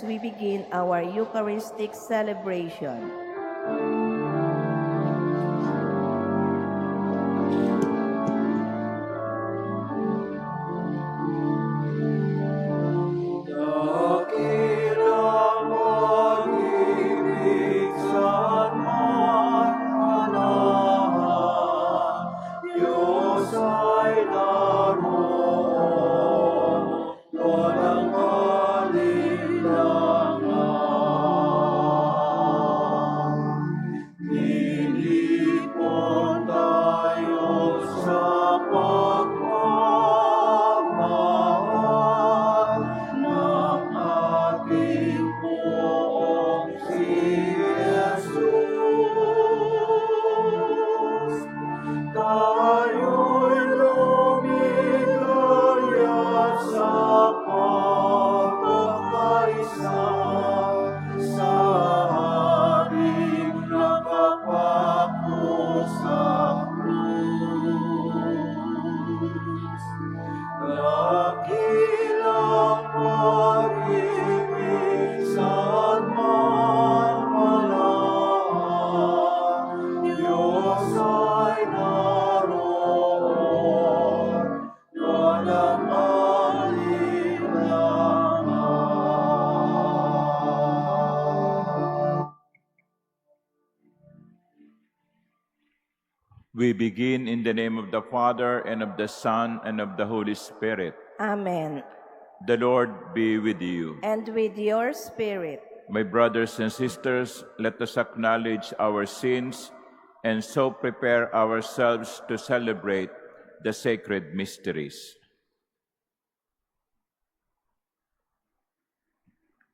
We begin our Eucharistic celebration. We begin in the name of the Father, and of the Son, and of the Holy Spirit. Amen. The Lord be with you. And with your spirit. My brothers and sisters, let us acknowledge our sins and so prepare ourselves to celebrate the sacred mysteries.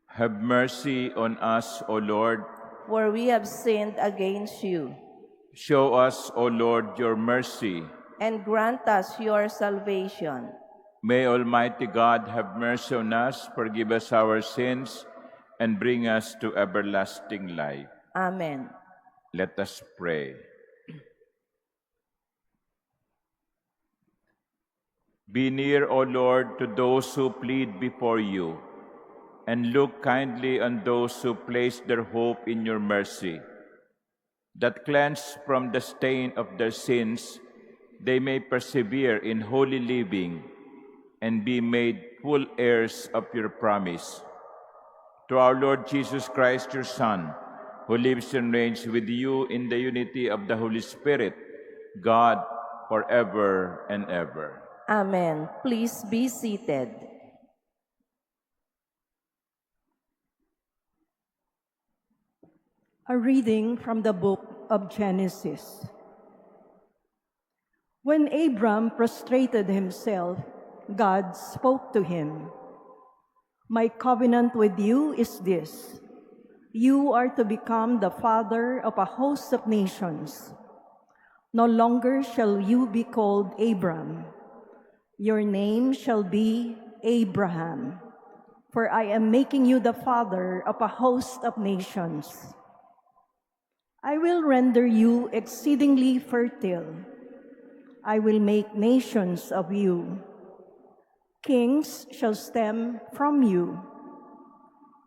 Have mercy on us, O Lord. For we have sinned against you. Show us, O Lord, your mercy. And grant us your salvation. May Almighty God have mercy on us, forgive us our sins, and bring us to everlasting life. Amen. Let us pray. Be near, O Lord, to those who plead before you, and look kindly on those who place their hope in your mercy, that cleansed from the stain of their sins, they may persevere in holy living and be made full heirs of your promise. To our Lord Jesus Christ, your Son, who lives and reigns with you in the unity of the Holy Spirit, God, forever and ever. Amen. Please be seated. A reading from the book of Genesis. When Abram prostrated himself, God spoke to him. My covenant with you is this: you are to become the father of a host of nations. No longer shall you be called Abram. Your name shall be Abraham, for I am making you the father of a host of nations. I will render you exceedingly fertile. I will make nations of you. Kings shall stem from you.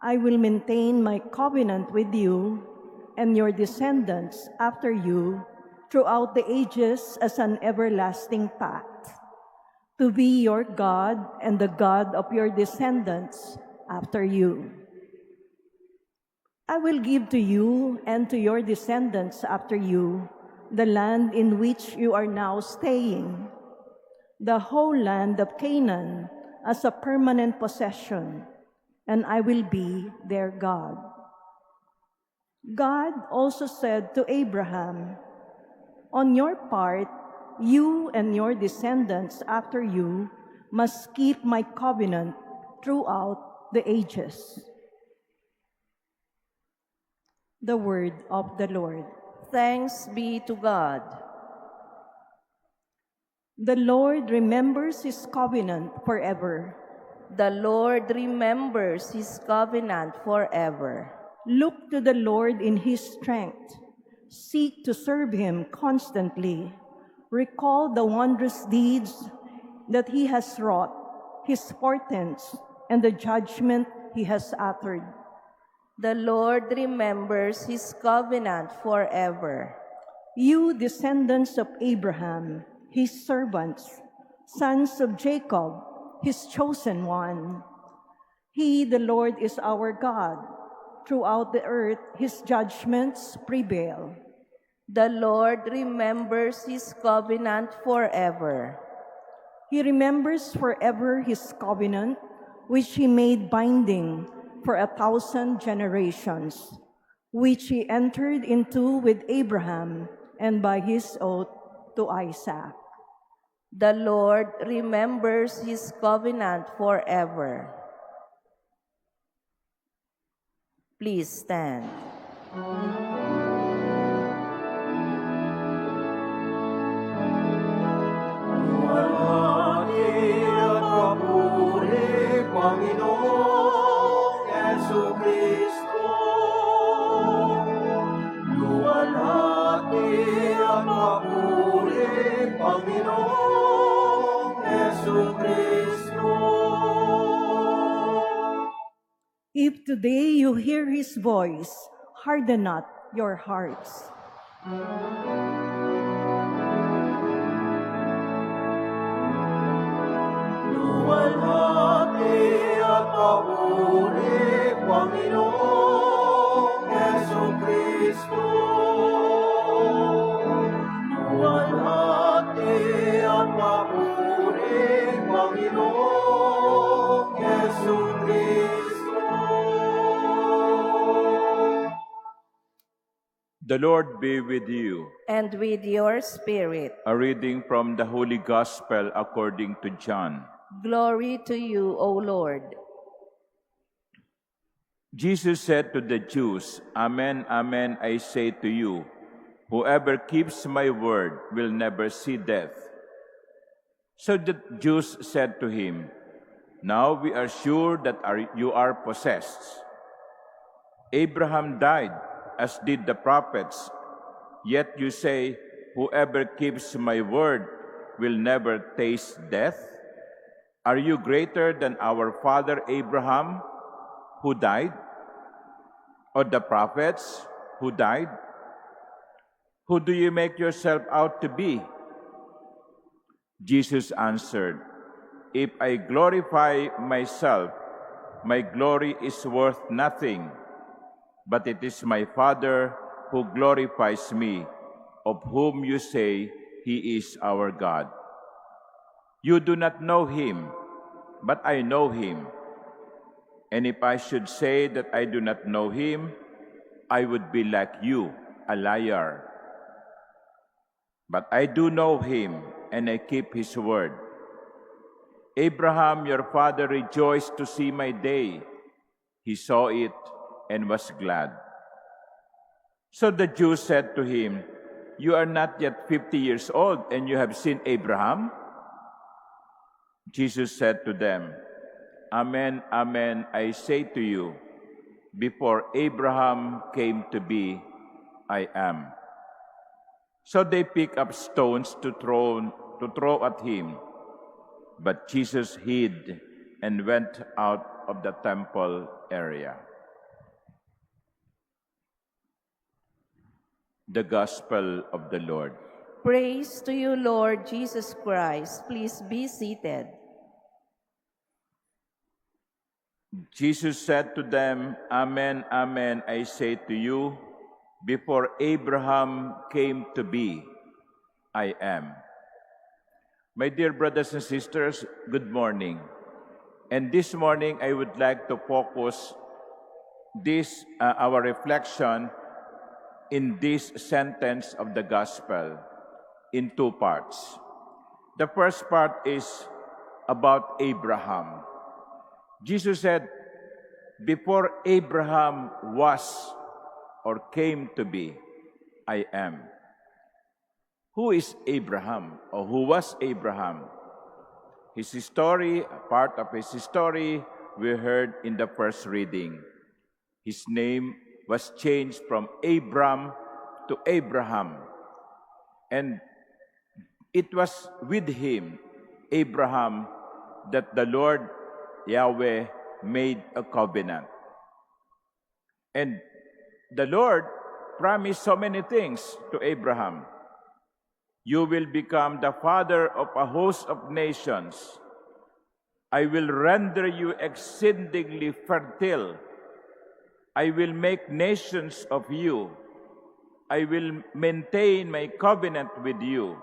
I will maintain my covenant with you and your descendants after you throughout the ages as an everlasting pact, to be your God and the God of your descendants after you. I will give to you and to your descendants after you the land in which you are now staying, the whole land of Canaan as a permanent possession, and I will be their God. God also said to Abraham, on your part, you and your descendants after you must keep my covenant throughout the ages. The word of the Lord. Thanks be to God. The Lord remembers his covenant forever. The Lord remembers his covenant forever. Look to the Lord in his strength. Seek to serve him constantly. Recall the wondrous deeds that he has wrought, his portents, and the judgment he has uttered. The Lord remembers his covenant forever. You descendants of Abraham, his servants, sons of Jacob, his chosen one. He, the Lord, is our God. Throughout the earth, his judgments prevail. The Lord remembers his covenant forever. He remembers forever his covenant, which he made binding for 1,000 generations, which he entered into with Abraham and by his oath to Isaac. The Lord remembers his covenant forever. Please stand. Panginoong Jesucristo, luwalhati at papuri, Panginoong Jesucristo. If today you hear his voice, harden not your hearts. Luwalhati at papuri, Panginoong Jesucristo. Luwalhati at papuri, Panginoong Jesucristo. The Lord be with you. And with your spirit. A reading from the Holy Gospel according to John. Glory to you, O Lord. Jesus said to the Jews, Amen, amen, I say to you, whoever keeps my word will never see death. So the Jews said to him, Now we are sure that you are possessed. Abraham died, as did the prophets, yet you say, whoever keeps my word will never taste death? Are you greater than our father Abraham, who died? Or the prophets who died? Who do you make yourself out to be? Jesus answered, If I glorify myself, my glory is worth nothing, but it is my Father who glorifies me, of whom you say he is our God. You do not know him, but I know him. And if I should say that I do not know him, I would be like you, a liar. But I do know him, and I keep his word. Abraham, your father, rejoiced to see my day. He saw it and was glad. So the Jews said to him, You are not yet 50 years old, and you have seen Abraham? Jesus said to them, Amen, amen, I say to you, before Abraham came to be, I am. So they picked up stones to throw at him. But Jesus hid and went out of the temple area. The Gospel of the Lord. Praise to you, Lord Jesus Christ. Please be seated. Jesus said to them, Amen, amen, I say to you, before Abraham came to be, I am. My dear brothers and sisters, good morning. And this morning, I would like to focus our reflection in this sentence of the Gospel in two parts. The first part is about Abraham. Jesus said, before Abraham was or came to be, I am. Who is Abraham, or who was Abraham? His story, a part of his story, we heard in the first reading. His name was changed from Abram to Abraham. And it was with him, Abraham, that the Lord Yahweh made a covenant. And the Lord promised so many things to Abraham. You will become the father of a host of nations. I will render you exceedingly fertile. I will make nations of you. I will maintain my covenant with you.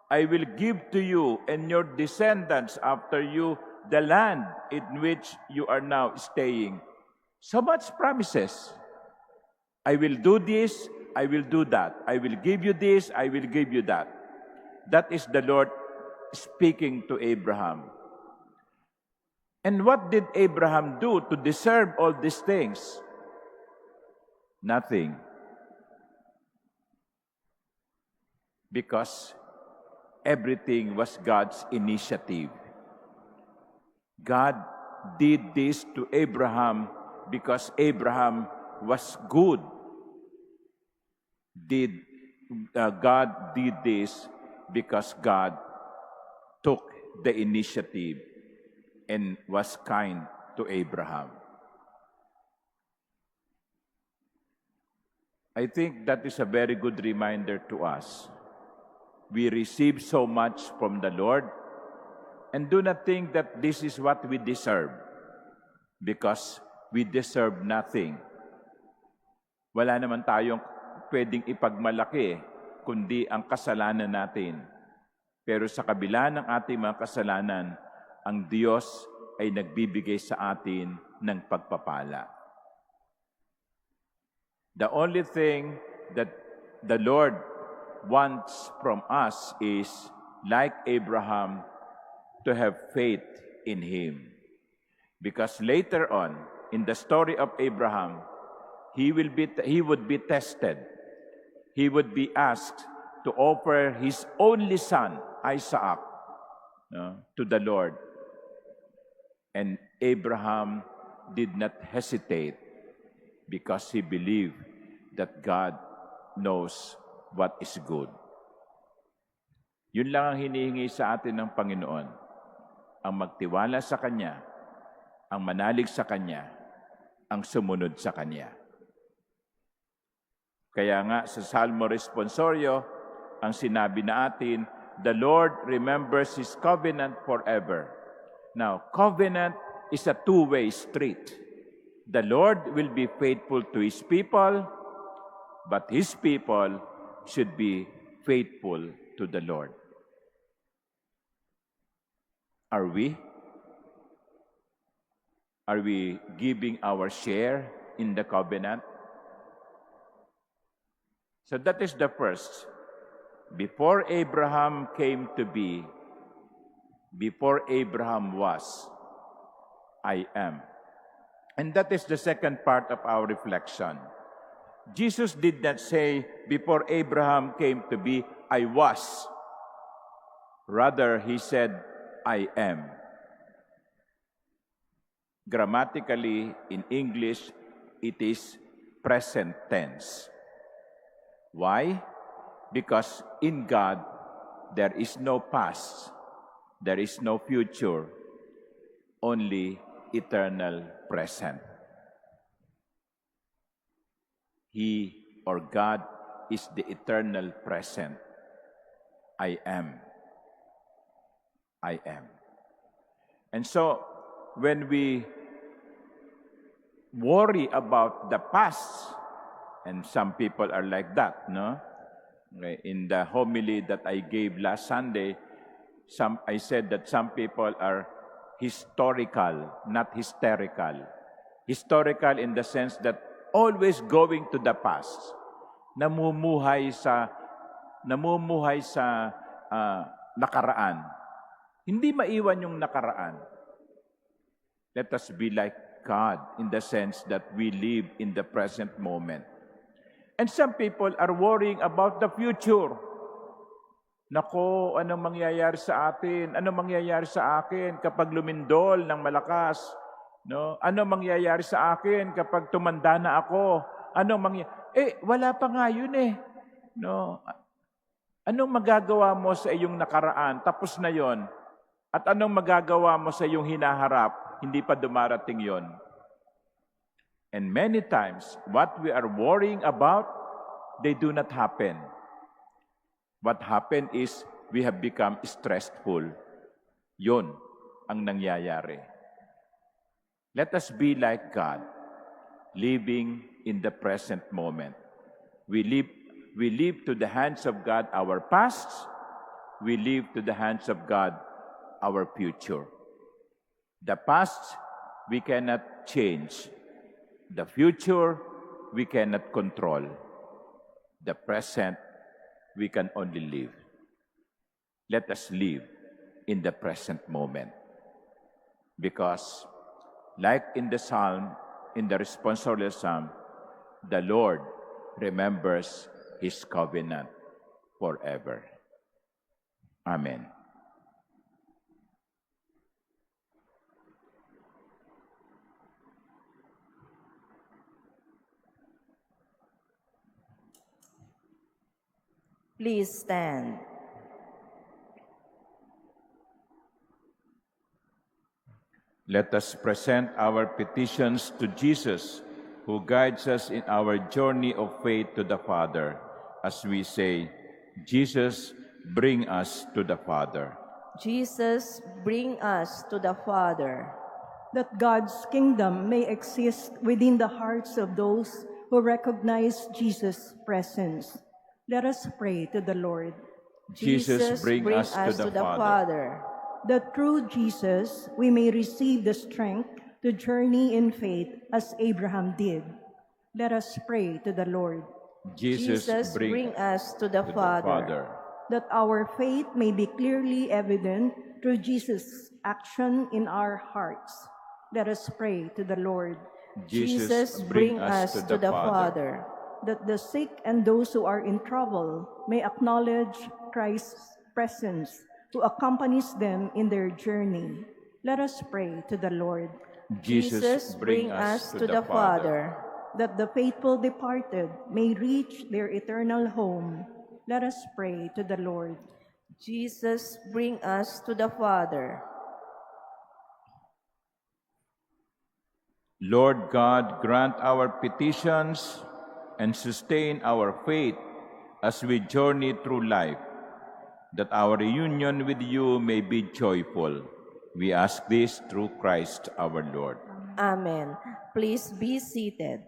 I will give to you and your descendants after you the land in which you are now staying. So much promises. I will do this, I will do that. I will give you this, I will give you that. That is the Lord speaking to Abraham. And what did Abraham do to deserve all these things? Nothing. Because everything was God's initiative. God did this to Abraham because Abraham was good. God did this because God took the initiative and was kind to Abraham. I think that is a very good reminder to us. We receive so much from the Lord, and do not think that this is what we deserve, because we deserve nothing. Wala naman tayong pwedeng ipagmalaki, kundi ang kasalanan natin. Pero sa kabila ng ating mga kasalanan, ang Diyos ay nagbibigay sa atin ng pagpapala. The only thing that the Lord wants from us is, like Abraham, to have faith in Him. Because later on, in the story of Abraham, he would be tested. He would be asked to offer his only son, Isaac, to the Lord. And Abraham did not hesitate because he believed that God knows what is good. Yun lang ang hinihingi sa atin ng Panginoon, ang magtiwala sa Kanya, ang manalig sa Kanya, ang sumunod sa Kanya. Kaya nga sa Salmo Responsorio, ang sinabi na atin, the Lord remembers His covenant forever. Now, covenant is a two-way street. The Lord will be faithful to His people, but His people should be faithful to the Lord. Are we? Are we giving our share in the covenant? So that is the first. Before Abraham came to be, before Abraham was, I am. And that is the second part of our reflection. Jesus did not say, before Abraham came to be, I was. Rather, He said, I am. Grammatically, in English, it is present tense. Why? Because in God, there is no past, there is no future, only eternal present. He or God is the eternal present. I am. I am. And so, when we worry about the past, and some people are like that, no? Okay. In the homily that I gave last Sunday, I said that some people are historical, not hysterical. Historical in the sense that always going to the past. Namumuhay sa nakaraan. Hindi maiwan yung nakaraan. Let us be like God in the sense that we live in the present moment. And some people are worrying about the future. Nako, anong mangyayari sa atin? Anong mangyayari sa akin kapag lumindol ng malakas? No? Anong mangyayari sa akin kapag tumanda na ako? Wala pa nga yun eh. No? Anong magagawa mo sa iyong nakaraan? Tapos na yon. At anong magagawa mo sa iyong hinaharap? hindi pa dumarating yon. And many times, what we are worrying about, they do not happen. What happened is, we have become stressful. Yun ang nangyayari. Let us be like God, living in the present moment. We leave to the hands of God our past. We leave to the hands of God our future. The past, we cannot change. The future, we cannot control. The present, we can only live. Let us live in the present moment. Because, like in the psalm, in the responsorial psalm, the Lord remembers His covenant forever. Amen. Please stand. Let us present our petitions to Jesus, who guides us in our journey of faith to the Father, as we say, Jesus, bring us to the Father. Jesus, bring us to the Father. That God's kingdom may exist within the hearts of those who recognize Jesus' presence. Let us pray to the Lord. Jesus, bring us to the Father. That through Jesus we may receive the strength to journey in faith as Abraham did. Let us pray to the Lord. Jesus, bring us to the Father. That our faith may be clearly evident through Jesus' action in our hearts. Let us pray to the Lord. Jesus, bring us to the Father. That the sick and those who are in trouble may acknowledge Christ's presence, who accompanies them in their journey. Let us pray to the Lord. Jesus, bring us to the Father. That the faithful departed may reach their eternal home. Let us pray to the Lord. Jesus, bring us to the Father. Lord God, grant our petitions and sustain our faith as we journey through life, that our reunion with you may be joyful. We ask this through Christ our Lord. Amen. Please be seated.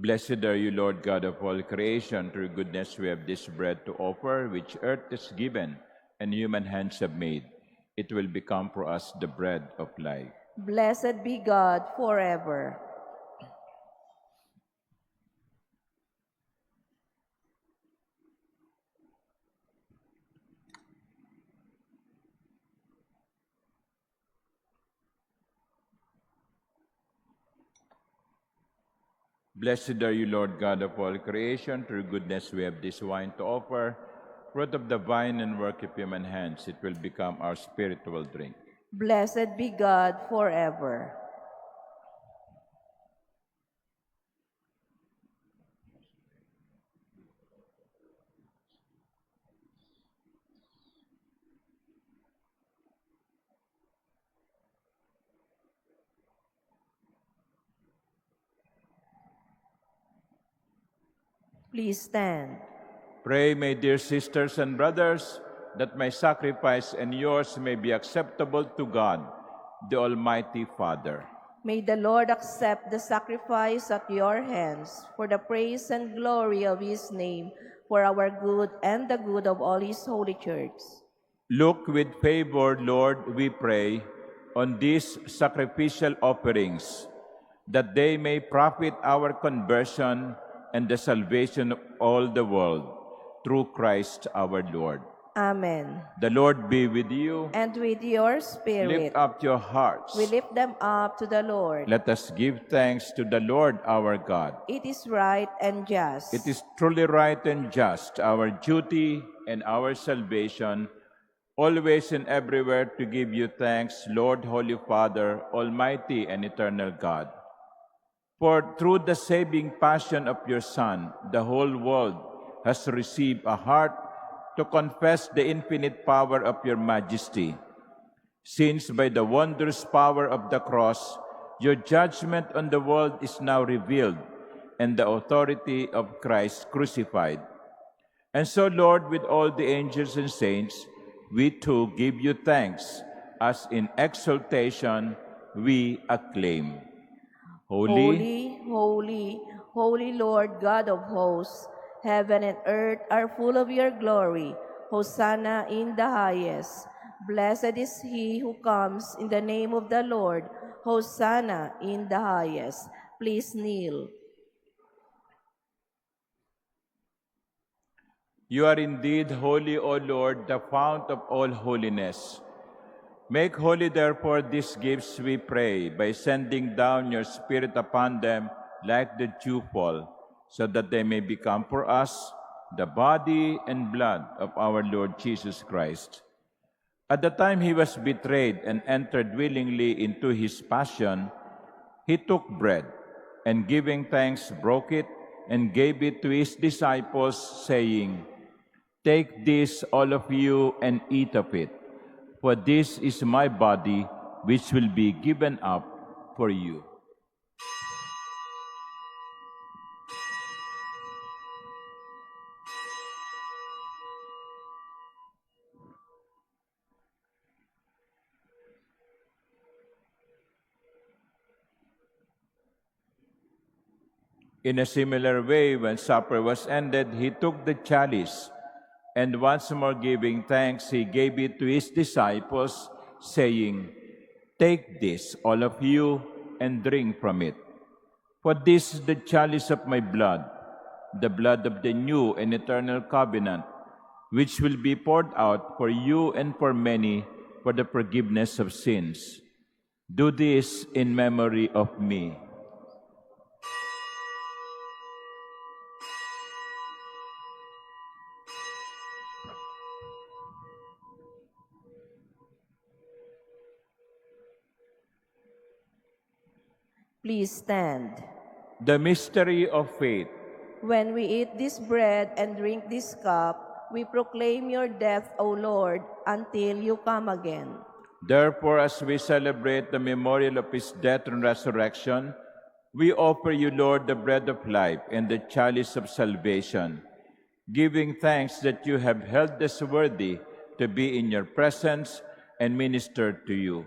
Blessed are you, Lord God of all creation. Through goodness we have this bread to offer, which earth has given and human hands have made. It will become for us the bread of life. Blessed be God forever. Blessed are you, Lord God of all creation. Through goodness we have this wine to offer, fruit of the vine and work of human hands. It will become our spiritual drink. Blessed be God forever. Please stand. Pray, my dear sisters and brothers, that my sacrifice and yours may be acceptable to God, the Almighty Father. May the Lord accept the sacrifice at your hands for the praise and glory of His name, for our good and the good of all His holy church. Look with favor, Lord, we pray, on these sacrificial offerings, that they may profit our conversion and the salvation of all the world, through Christ our Lord. Amen. The Lord be with you. And with your spirit. Lift up your hearts. We lift them up to the Lord. Let us give thanks to the Lord our God. It is right and just. It is truly right and just, our duty and our salvation, always and everywhere to give you thanks, Lord, Holy Father, Almighty and eternal God. For through the saving passion of your Son, the whole world has received a heart to confess the infinite power of your majesty. Since by the wondrous power of the cross, your judgment on the world is now revealed, and the authority of Christ crucified. And so, Lord, with all the angels and saints, we too give you thanks, as in exaltation we acclaim. Holy, holy, holy Lord God of hosts, heaven and earth are full of your glory. Hosanna in the highest. Blessed is he who comes in the name of the Lord. Hosanna in the highest. Please kneel. You are indeed holy, O Lord, the fount of all holiness. Make holy, therefore, these gifts, we pray, by sending down your Spirit upon them like the dewfall, so that they may become for us the body and blood of our Lord Jesus Christ. At the time he was betrayed and entered willingly into his passion, he took bread, and giving thanks, broke it, and gave it to his disciples, saying, "Take this, all of you, and eat of it, for this is my body, which will be given up for you." In a similar way, when supper was ended, he took the chalice, and once more giving thanks, he gave it to his disciples, saying, "Take this, all of you, and drink from it. For this is the chalice of my blood, the blood of the new and eternal covenant, which will be poured out for you and for many for the forgiveness of sins. Do this in memory of me." Please stand. The mystery of faith. When we eat this bread and drink this cup, we proclaim your death, O Lord, until you come again. Therefore, as we celebrate the memorial of his death and resurrection, we offer you, Lord, the bread of life and the chalice of salvation, giving thanks that you have held us worthy to be in your presence and minister to you.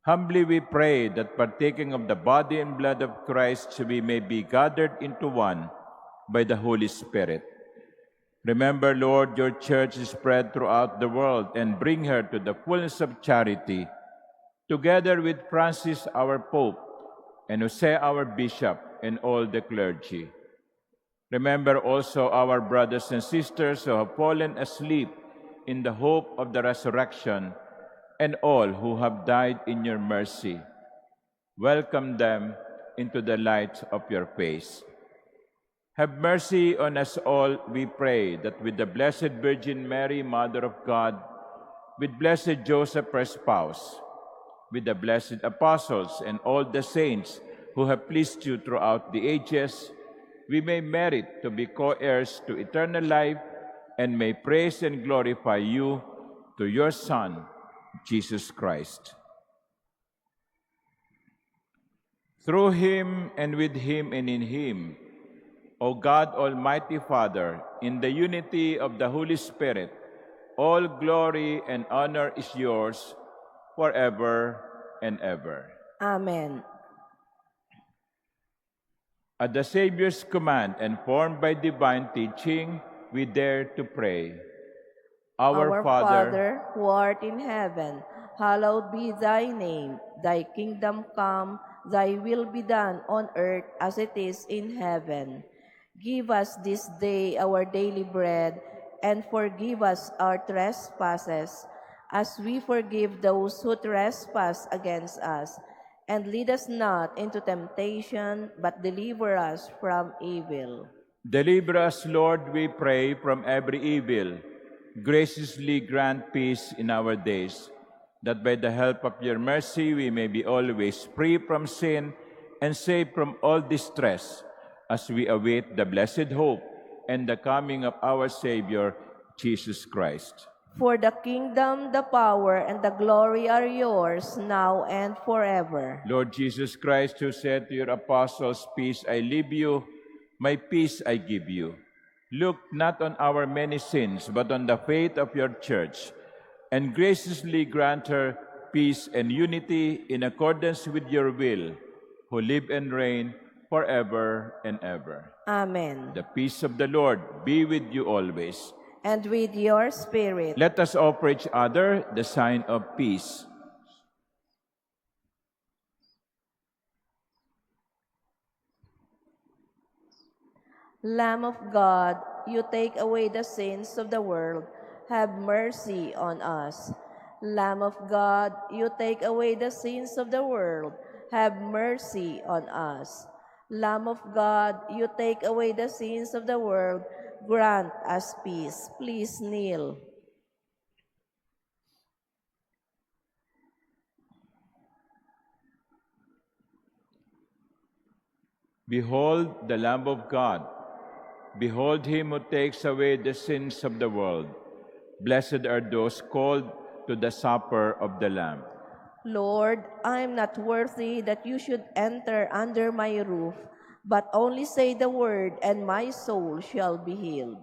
Humbly we pray that partaking of the body and blood of Christ, we may be gathered into one by the Holy Spirit. Remember, Lord, your church is spread throughout the world, and bring her to the fullness of charity, together with Francis, our Pope, and Jose, our Bishop, and all the clergy. Remember also our brothers and sisters who have fallen asleep in the hope of the resurrection, and all who have died in your mercy. Welcome them into the light of your face. Have mercy on us all, we pray, that with the Blessed Virgin Mary, Mother of God, with Blessed Joseph, her spouse, with the blessed apostles and all the saints who have pleased you throughout the ages, we may merit to be co-heirs to eternal life, and may praise and glorify you to your Son, Jesus Christ. Through him, and with him, and in him, O God, Almighty Father, in the unity of the Holy Spirit, all glory and honor is yours forever and ever. Amen. At the Savior's command and formed by divine teaching, we dare to pray. Our Father, who art in heaven, hallowed be thy name. Thy kingdom come, thy will be done on earth as it is in heaven. Give us this day our daily bread, and forgive us our trespasses, as we forgive those who trespass against us. And lead us not into temptation, but deliver us from evil. deliver us, Lord, we pray, from every evil. graciously grant peace in our days, that by the help of your mercy we may be always free from sin and safe from all distress, as we await the blessed hope and the coming of our Savior, Jesus Christ. For the kingdom, the power, and the glory are yours, now and forever. Lord Jesus Christ, who said to your apostles, "Peace I leave you, my peace I give you," look not on our many sins, but on the faith of your church, and graciously grant her peace and unity in accordance with your will, who live and reign forever and ever. Amen. The peace of the Lord be with you always. And with your spirit. Let us offer each other the sign of peace. Lamb of God, you take away the sins of the world, have mercy on us. Lamb of God, you take away the sins of the world, have mercy on us. Lamb of God, you take away the sins of the world, grant us peace. Please kneel. Behold the Lamb of God. Behold him who takes away the sins of the world. Blessed are those called to the supper of the Lamb. Lord, I am not worthy that you should enter under my roof, but only say the word, and my soul shall be healed.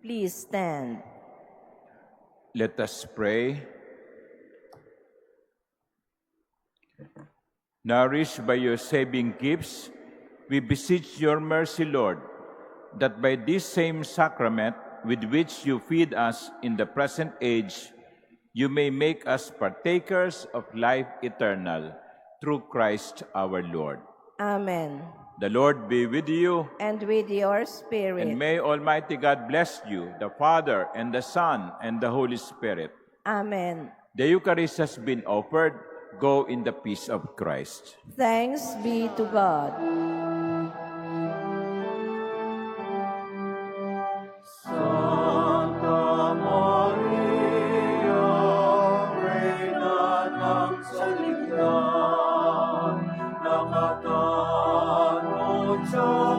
Please stand. Let us pray. Nourished by your saving gifts, we beseech your mercy, Lord, that by this same sacrament with which you feed us in the present age, you may make us partakers of life eternal, through Christ our Lord. Amen. The Lord be with you, And with your spirit. and may Almighty God bless you, the Father, and the Son, and the Holy Spirit. Amen. The Eucharist has been offered. Go in the peace of Christ. Thanks be to God. Santa Maria, Reyna ng Sanlibutan, nakatanod sa